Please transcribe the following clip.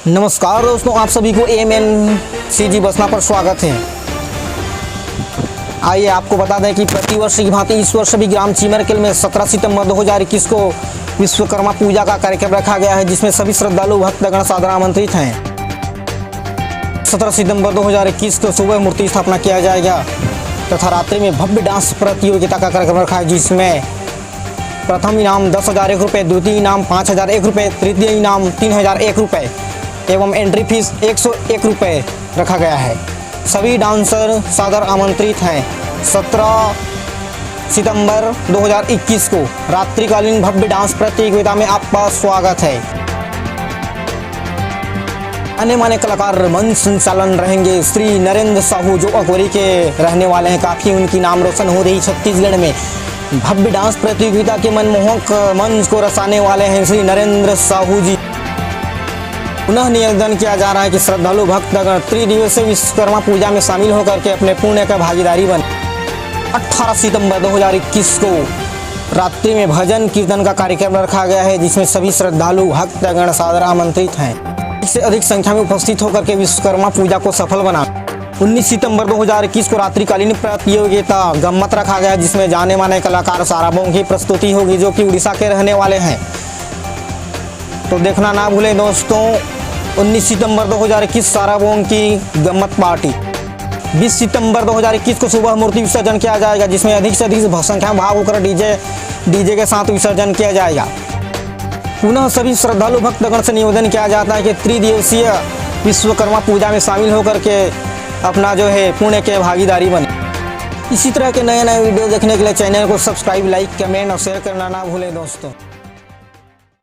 नमस्कार दोस्तों, आप सभी को AMNCG बसना पर स्वागत है। आइए आपको बता दें कि प्रतिवर्ष की भांति इस वर्ष भी ग्राम चीमरकेल में 17 सितंबर 2021 को विश्वकर्मा पूजा का कार्यक्रम रखा गया है, जिसमें सभी श्रद्धालु भक्तगण सादर आमंत्रित हैं। 17 सितंबर 2021 को सुबह मूर्ति स्थापना किया जाएगा तथा रात्रि में भव्य डांस प्रतियोगिता का कार्यक्रम रखा है, जिसमें प्रथम इनाम 10,001 रुपये, द्वितीय इनाम 5,001 रुपये, तृतीय इनाम 3,001 रुपये एवं एंट्री फीस 101 रुपये रखा गया है। सभी डांसर सादर आमंत्रित हैं। 17 सितंबर 2021 को रात्रिकालीन भव्य डांस प्रतियोगिता में आपका स्वागत है। आने माने कलाकार मंच संचालन रहेंगे श्री नरेंद्र साहू, जो अकोरी के रहने वाले हैं। काफ़ी उनकी नाम रोशन हो रही छत्तीसगढ़ में। भव्य डांस प्रतियोगिता के मनमोहक मंच को रसाने वाले हैं श्री नरेंद्र साहू जी। पुनः निवेदन किया जा रहा है कि श्रद्धालु भक्तगण त्रिदिवसीय विश्वकर्मा पूजा में शामिल होकर के अपने पुण्य का भागीदारी बने। 18 सितंबर 2021 को रात्रि में भजन कीर्तन का कार्यक्रम रखा गया है, जिसमें सभी श्रद्धालु भक्तगण सादर आमंत्रित हैं। इससे अधिक संख्या में उपस्थित होकर के विश्वकर्मा पूजा को सफल बना। 19 सितंबर 2021 को रात्रिकालीन प्रतियोगिता गम्मत रखा गया, जिसमें जाने माने कलाकार साराबों की प्रस्तुति होगी, जो कि उड़ीसा के रहने वाले हैं। तो देखना ना भूलें दोस्तों, 19 सितंबर 2021 साराबों की गम्मत पार्टी। 20 सितंबर 2021 को सुबह मूर्ति विसर्जन किया जाएगा, जिसमें अधिक से अधिक संख्या में भाग होकर डीजे के साथ विसर्जन किया जाएगा। पुनः सभी श्रद्धालु भक्तगण से निवेदन किया जाता है कि त्रिदिवसीय विश्वकर्मा पूजा में शामिल होकर के अपना जो है पुण्य के भागीदारी बने। इसी तरह के नए वीडियो देखने के लिए चैनल को सब्सक्राइब, लाइक, कमेंट और शेयर करना ना भूलें दोस्तों।